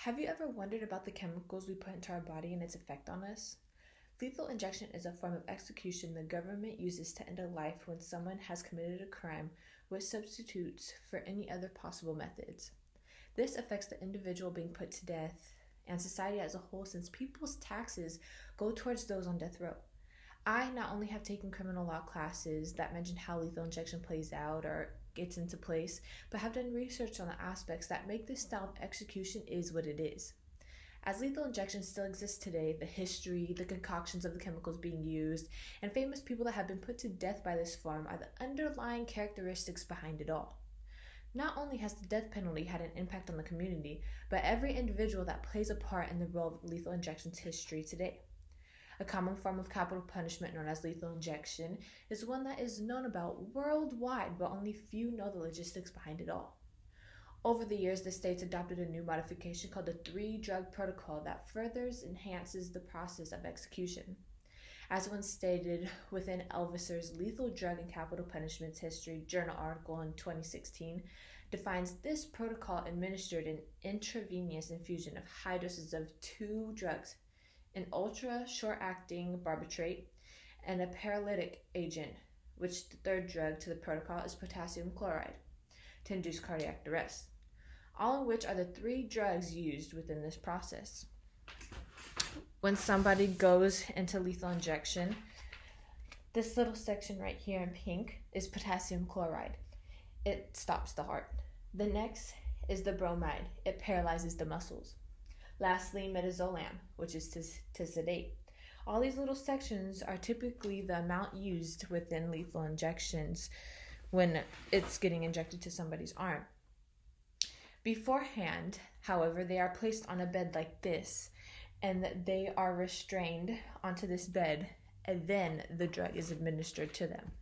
Have you ever wondered about the chemicals we put into our body and its effect on us? Lethal injection is a form of execution the government uses to end a life when someone has committed a crime with substitutes for any other possible methods. This affects the individual being put to death and society as a whole since people's taxes go towards those on death row. I not only have taken criminal law classes that mention how lethal injection plays out or gets into place, but have done research on the aspects that make this style of execution is what it is. As lethal injection still exists today, the history, the concoctions of the chemicals being used, and famous people that have been put to death by this form are the underlying characteristics behind it all. Not only has the death penalty had an impact on the community, but every individual that plays a part in the role of lethal injection's history today. A common form of capital punishment known as lethal injection is one that is known about worldwide, but only few know the logistics behind it all. Over the years, the states adopted a new modification called the three-drug protocol that further enhances the process of execution. As once stated within Elvis's Lethal Drug and Capital Punishments History Journal article in 2016, defines this protocol administered an intravenous infusion of high doses of two drugs, an ultra short-acting barbiturate, and a paralytic agent, which the third drug to the protocol is potassium chloride, to induce cardiac arrest, all of which are the three drugs used within this process. When somebody goes into lethal injection, this little section right here in pink is potassium chloride. It stops the heart. The next is the bromide. It paralyzes the muscles. Lastly, midazolam, which is to sedate. All these little sections are typically the amount used within lethal injections when it's getting injected to somebody's arm. Beforehand, however, they are placed on a bed like this, and they are restrained onto this bed, and then the drug is administered to them.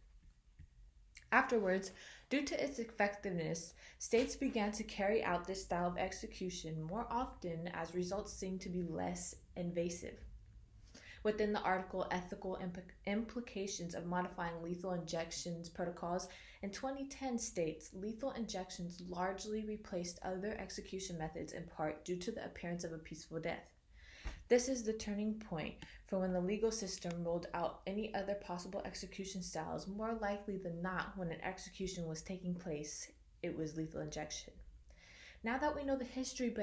Afterwards, due to its effectiveness, states began to carry out this style of execution more often as results seemed to be less invasive. Within the article, Ethical Implications of Modifying Lethal Injections Protocols, in 2010 states, lethal injections largely replaced other execution methods in part due to the appearance of a peaceful death. This is the turning point for when the legal system ruled out any other possible execution styles. More likely than not, when an execution was taking place, it was lethal injection. Now that we know the history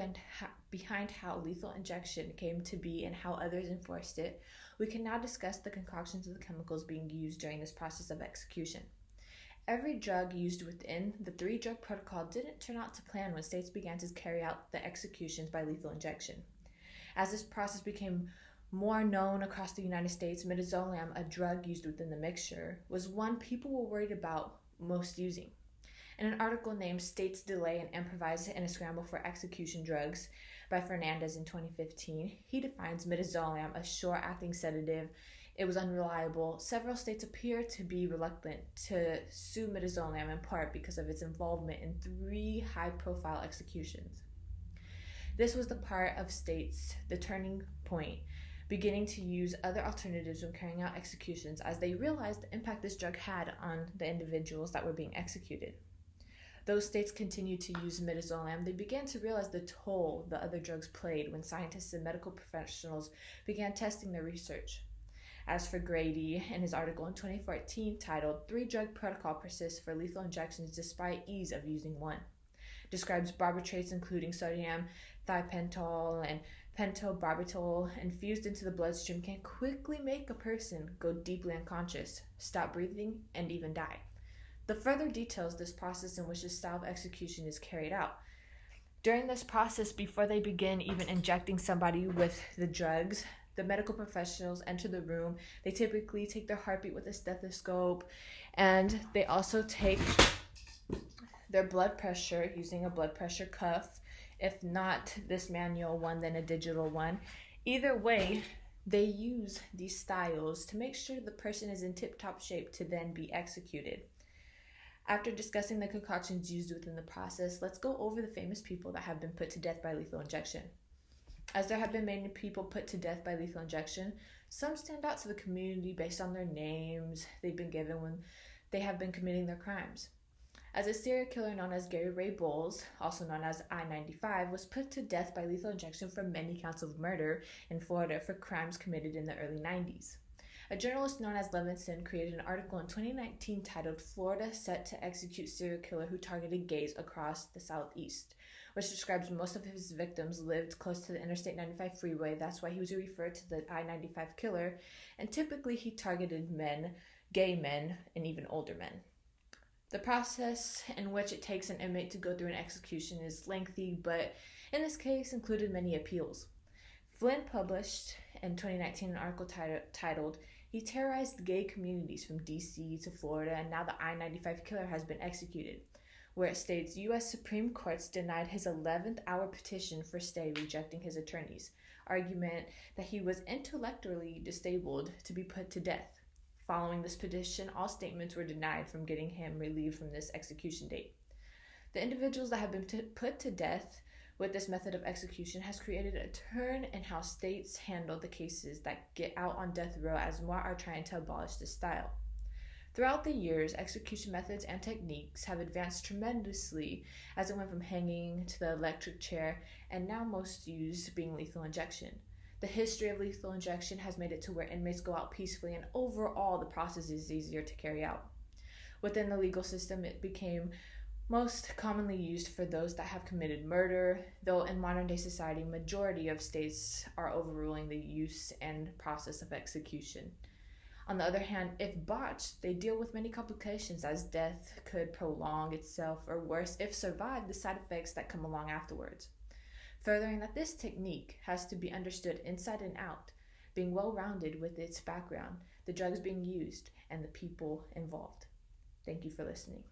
behind how lethal injection came to be and how others enforced it, we can now discuss the concoctions of the chemicals being used during this process of execution. Every drug used within the three-drug protocol didn't turn out to plan when states began to carry out the executions by lethal injection. As this process became more known across the United States, midazolam, a drug used within the mixture, was one people were worried about most using. In an article named States Delay and Improvise in a Scramble for Execution Drugs by Fernandez in 2015, he defines midazolam as short-acting sedative. It was unreliable. Several states appear to be reluctant to sue midazolam in part because of its involvement in three high-profile executions. This was the part of states, the turning point, beginning to use other alternatives when carrying out executions as they realized the impact this drug had on the individuals that were being executed. Those states continued to use midazolam. They began to realize the toll the other drugs played when scientists and medical professionals began testing their research. As for Grady, in his article in 2014 titled Three-Drug Protocol Persists for Lethal Injections Despite Ease of Using One, describes barbiturates including sodium thipental and pentobarbital infused into the bloodstream can quickly make a person go deeply unconscious, stop breathing, and even die. The further details this process in which this style of execution is carried out. During this process, before they begin even injecting somebody with the drugs, the medical professionals enter the room. They typically take their heartbeat with a stethoscope, and they also take their blood pressure using a blood pressure cuff. If not this manual one, then a digital one. Either way, they use these styles to make sure the person is in tip-top shape to then be executed. After discussing the concoctions used within the process, let's go over the famous people that have been put to death by lethal injection. As there have been many people put to death by lethal injection, some stand out to the community based on their names they've been given when they have been committing their crimes. as a serial killer known as Gary Ray Bowles, also known as I-95, was put to death by lethal injection for many counts of murder in Florida for crimes committed in the early 90s. A journalist known as Levinson created an article in 2019 titled "Florida Set to Execute Serial Killer Who Targeted Gays Across the Southeast," which describes most of his victims lived close to the Interstate 95 freeway. That's why he was referred to the I-95 killer, and typically he targeted men, gay men, and even older men. The process in which it takes an inmate to go through an execution is lengthy, but in this case included many appeals. Flynn published in 2019 an article titled "He Terrorized Gay Communities from DC to Florida, and Now the I-95 Killer Has Been Executed," where it states U.S. Supreme Courts denied his 11th hour petition for stay, rejecting his attorney's argument that he was intellectually disabled to be put to death. Following this petition, all statements were denied from getting him relieved from this execution date. The individuals that have been put to death with this method of execution has created a turn in how states handle the cases that get out on death row, as more are trying to abolish this style. Throughout the years, execution methods and techniques have advanced tremendously, as it went from hanging to the electric chair, and now most used being lethal injection. The history of lethal injection has made it to where inmates go out peacefully, and overall the process is easier to carry out. Within the legal system, it became most commonly used for those that have committed murder, though in modern day society, majority of states are overruling the use and process of execution. On the other hand, if botched, they deal with many complications, as death could prolong itself, or worse, if survived, the side effects that come along afterwards. Furthering that this technique has to be understood inside and out, being well-rounded with its background, the drugs being used, and the people involved. Thank you for listening.